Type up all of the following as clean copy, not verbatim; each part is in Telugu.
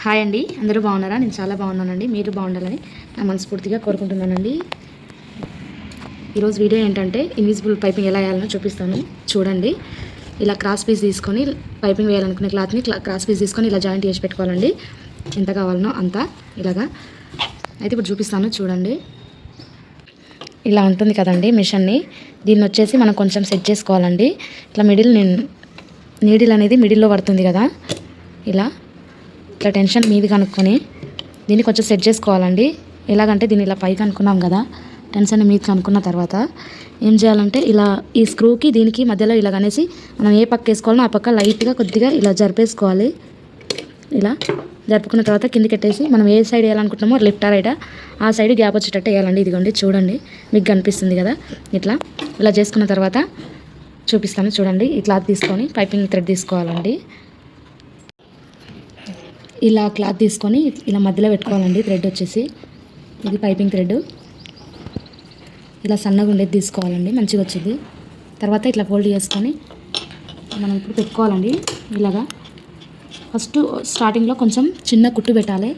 హాయ్ అండి, అందరూ బాగున్నారా? నేను చాలా బాగున్నానండి. మీరు బాగుండాలని నా మనస్ఫూర్తిగా కోరుకుంటున్నానండి. ఈరోజు వీడియో ఏంటంటే ఇన్విజిబుల్ పైపింగ్ ఎలా వేయాలని చూపిస్తాను. చూడండి, ఇలా క్రాస్ పీస్ తీసుకొని పైపింగ్ వేయాలనుకునే క్లాత్ని క్రాస్ పీస్ తీసుకొని ఇలా జాయింట్ చేసి పెట్టుకోవాలండి. ఎంత కావాలనో అంత ఇలాగా. అయితే ఇప్పుడు చూపిస్తాను చూడండి. ఇలా ఉంటుంది కదండి మిషన్ని. దీన్ని వచ్చేసి మనం కొంచెం సెట్ చేసుకోవాలండి. ఇట్లా నీడిల్ అనేది మిడిల్లో పడుతుంది కదా, ఇట్లా టెన్షన్ మీది కనుక్కొని దీన్ని కొంచెం సెట్ చేసుకోవాలండి. ఎలాగంటే దీన్ని ఇలా పైకి అనుకున్నాం కదా, టెన్షన్ మీది కనుక్కున్న తర్వాత ఏం చేయాలంటే ఇలా ఈ స్క్రూకి దీనికి మధ్యలో ఇలాగనేసి మనం ఏ పక్క వేసుకోవాలో ఆ పక్క లైట్గా కొద్దిగా ఇలా జరిపేసుకోవాలి. ఇలా జరుపుకున్న తర్వాత కిందికి పెట్టేసి మనం ఏ సైడ్ వేయాలనుకుంటున్నామో లెఫ్ట్ రైటా ఆ సైడ్ గ్యాప్ వచ్చేటట్టు వేయాలండి. ఇదిగోండి చూడండి, మీకు కనిపిస్తుంది కదా. ఇలా చేసుకున్న తర్వాత చూపిస్తాను చూడండి. ఈ క్లాత్ తీసుకొని పైపింగ్ థ్రెడ్ తీసుకోవాలండి. ఇలా క్లాత్ తీసుకొని ఇలా మధ్యలో పెట్టుకోవాలండి. థ్రెడ్ వచ్చేసి ఇది పైపింగ్ థ్రెడ్. ఇలా సన్నగా ఉండేది తీసుకోవాలండి, మంచిగా వచ్చింది. తర్వాత ఇట్లా ఫోల్డ్ చేసుకొని మనం ఇప్పుడు పెట్టుకోవాలండి. ఇలాగా ఫస్ట్ స్టార్టింగ్లో కొంచెం చిన్న కుట్టు పెట్టాలి,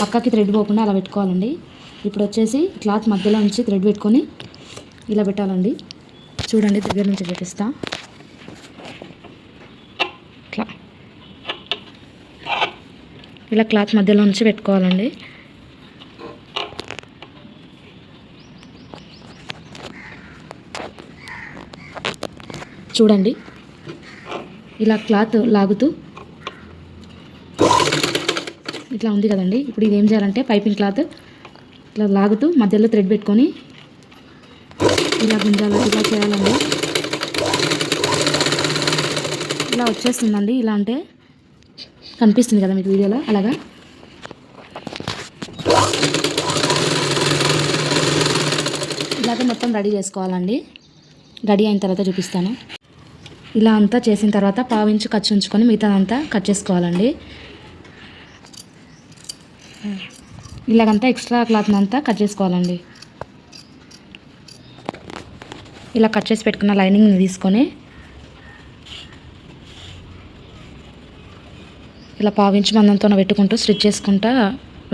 పక్కకి థ్రెడ్ పోకుండా అలా పెట్టుకోవాలండి. ఇప్పుడు వచ్చేసి క్లాత్ మధ్యలో నుంచి థ్రెడ్ పెట్టుకొని ఇలా పెట్టాలండి. చూడండి, దగ్గర నుంచి చూపిస్తా. ఇలా క్లాత్ మధ్యలో నుంచి పెట్టుకోవాలండి. చూడండి, ఇలా క్లాత్ లాగుతూ ఇట్లా ఉంది కదండి. ఇప్పుడు ఇది ఏం చేయాలంటే పైపింగ్ క్లాత్ ఇట్లా లాగుతూ మధ్యలో థ్రెడ్ పెట్టుకొని ఇలా గుంజాలి. ఇలా చేయాలండి. ఇలా వచ్చేస్తుందండి. ఇలా అంటే కనిపిస్తుంది కదా మీకు వీడియోలో. అలాగా ఇలాగే మొత్తం రెడీ చేసుకోవాలండి. రెడీ అయిన తర్వాత చూపిస్తాను. ఇలా అంతా చేసిన తర్వాత పావించి ఖర్చు ఉంచుకొని మిగతాదంతా కట్ చేసుకోవాలండి. ఇలాగంతా ఎక్స్ట్రా క్లాత్ని అంతా కట్ చేసుకోవాలండి. ఇలా కట్ చేసి పెట్టుకున్న లైనింగ్ని తీసుకొని ఇలా పావించి మందంతో పెట్టుకుంటూ స్టిచ్ చేసుకుంటూ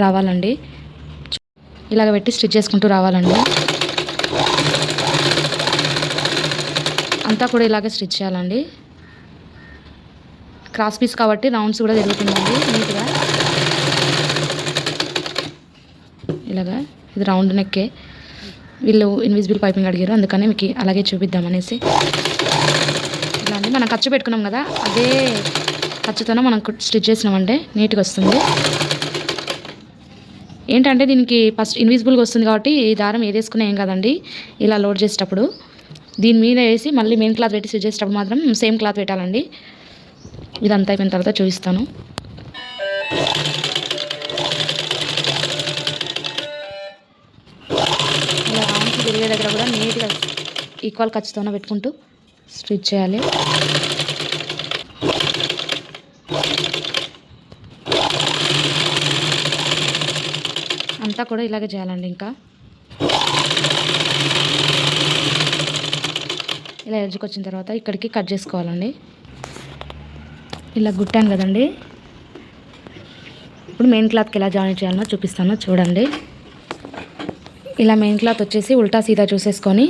రావాలండి. ఇలాగ పెట్టి స్టిచ్ చేసుకుంటూ రావాలండి. అంతా కూడా ఇలాగే స్టిచ్ చేయాలండి. క్రాస్ పీస్ కాబట్టి రౌండ్స్ కూడా తిరుగుతుందండి నీట్గా. ఇలాగా ఇది రౌండ్ నెక్కే. వీళ్ళు ఇన్విజిబుల్ పైపింగ్ అడిగారు, అందుకని మీకు అలాగే చూపిద్దామనేసి. ఇలా అండి, మనం ఖర్చు పెట్టుకున్నాం కదా, అదే ఖర్చుతోనే మనం స్టిచ్ చేసినామంటే నీట్గా వస్తుంది. ఏంటంటే దీనికి ఫస్ట్ ఇన్విజిబుల్గా వస్తుంది కాబట్టి ఈ దారం ఏదేసుకున్నా ఏం కాదండి. ఇలా లోడ్ చేసేటప్పుడు దీని మీద వేసి మళ్ళీ మెయిన్ క్లాత్ పెట్టి స్టిచ్ చేసేటప్పుడు మాత్రం సేమ్ క్లాత్ పెట్టాలండి. ఇదంతా అయిపోయిన తర్వాత చూపిస్తాను. ఇలా రౌండ్స్ తిరిగే దగ్గర కూడా నీట్గా ఈక్వల్ ఖర్చుతోనే పెట్టుకుంటూ స్టిచ్ చేయాలి. అంతా కూడా ఇలాగే చేయాలండి. ఇంకా ఇలా ఎడ్జ్కి వచ్చిన తర్వాత ఇక్కడికి కట్ చేసుకోవాలండి. ఇలా గుట్టాను కదండి. ఇప్పుడు మెయిన్ క్లాత్కి ఎలా జాయిన్ చేయాలనో చూపిస్తాను చూడండి. ఇలా మెయిన్ క్లాత్ వచ్చేసి ఉల్టా సీదా చూసేసుకొని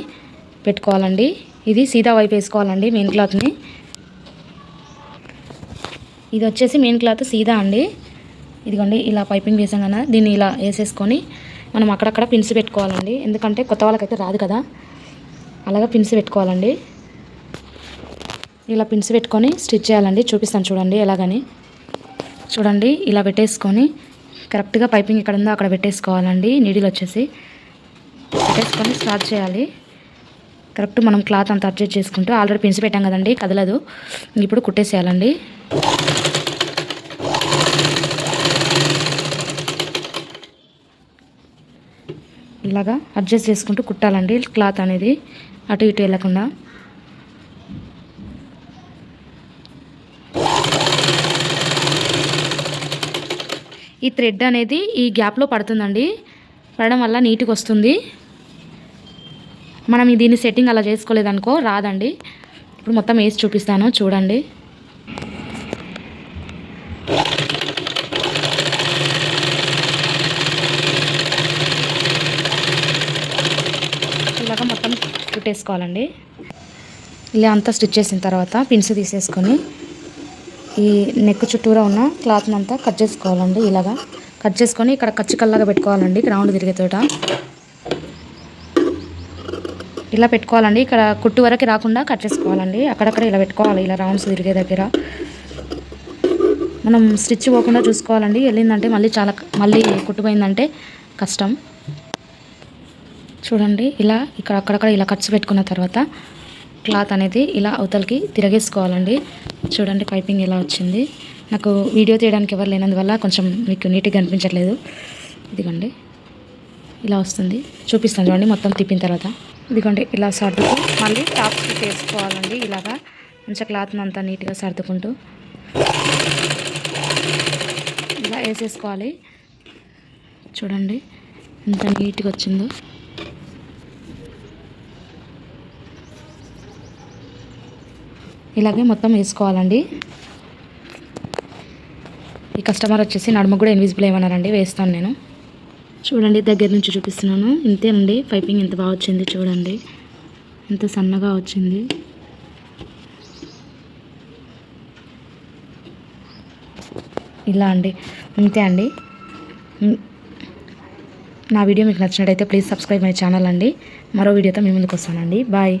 పెట్టుకోవాలండి. ఇది సీదా వైపు వేసుకోవాలండి మెయిన్ క్లాత్ని. ఇది వచ్చేసి మెయిన్ క్లాత్ సీదా అండి. ఇదిగోండి, ఇలా పైపింగ్ వేసాం కదా, దీన్ని ఇలా వేసేసుకొని మనం అక్కడక్కడ పిన్స్ పెట్టుకోవాలండి. ఎందుకంటే కొత్త వాళ్ళకైతే రాదు కదా, అలాగా పిన్స్ పెట్టుకోవాలండి. ఇలా పిన్స్ పెట్టుకొని స్టిచ్ చేయాలండి. చూపిస్తాను చూడండి ఎలాగని. చూడండి, ఇలా పెట్టేసుకొని కరెక్ట్గా పైపింగ్ ఎక్కడ ఉందో అక్కడ పెట్టేసుకోవాలండి. నీడిల్ వచ్చేసి పెట్టేసుకొని స్టార్ట్ చేయాలి. కరెక్ట్ మనం క్లాత్ అంతా అడ్జస్ట్ చేసుకుంటూ ఆల్రెడీ పిన్స్ పెట్టాం కదండి, కదలదు. ఇప్పుడు కుట్టేసేయాలండి. ఇలాగా అడ్జస్ట్ చేసుకుంటూ కుట్టాలండి. క్లాత్ అనేది అటు ఇటు వెళ్ళకుండా. ఈ థ్రెడ్ అనేది ఈ గ్యాప్లో పడుతుందండి. పడడం వల్ల నీట్గా వస్తుంది. మనం దీన్ని సెట్టింగ్ అలా చేసుకోలేదనుకో రాదండి. ఇప్పుడు మొత్తం వేసి చూపిస్తాను చూడండి. వేసుకోవాలండి. ఇలా అంతా స్టిచ్ చేసిన తర్వాత పిన్స్ తీసేసుకొని ఈ నెక్ చుట్టూరా ఉన్న క్లాత్ని అంతా కట్ చేసుకోవాలండి. ఇలాగా కట్ చేసుకొని ఇక్కడ కచ్చికల్లాగా పెట్టుకోవాలండి. రౌండ్ తిరిగే చోట ఇలా పెట్టుకోవాలండి. ఇక్కడ కుట్టు వరకు రాకుండా కట్ చేసుకోవాలండి. అక్కడక్కడ ఇలా పెట్టుకోవాలి, ఇలా రౌండ్స్ తిరిగే దగ్గర. మనం స్టిచ్ పోకుండా చూసుకోవాలండి. వెళ్ళిందంటే మళ్ళీ కుట్టుపోయిందంటే కష్టం. చూడండి ఇలా ఇక్కడ అక్కడక్కడ ఇలా కట్స్ పెట్టుకున్న తర్వాత క్లాత్ అనేది ఇలా అవతలకి తిరగేసుకోవాలండి. చూడండి పైపింగ్ ఎలా వచ్చింది. నాకు వీడియో తీయడానికి ఎవరు లేనందువల్ల కొంచెం మీకు నీట్గా అనిపించట్లేదు. ఇదిగోండి ఇలా వస్తుంది, చూపిస్తాను చూడండి. మొత్తం తిప్పిన తర్వాత ఇదిగోండి ఇలా సర్దుకు మళ్ళీ టాప్ స్టిచ్ వేసుకోవాలండి. ఇలాగా మంచిగా క్లాత్ని అంతా నీట్గా సర్దుకుంటూ ఇలా వేసేసుకోవాలి. చూడండి ఎంత నీట్గా వచ్చిందో. ఇలాగే మొత్తం వేసుకోవాలండి. ఈ కస్టమర్ వచ్చేసి నడుము కూడా ఇన్విజిబుల్ ఏమన్నారండి, వేస్తాను నేను. చూడండి దగ్గర నుంచి చూపిస్తున్నాను. ఇంతే అండి పైపింగ్ ఎంత బాగా వచ్చింది. చూడండి ఎంత సన్నగా వచ్చింది. ఇలా అండి, ఇంతే అండి. నా వీడియో మీకు నచ్చినట్టయితే ప్లీజ్ సబ్స్క్రైబ్ మై ఛానల్ అండి. మరో వీడియోతో మీ ముందుకు వస్తానండి. బాయ్.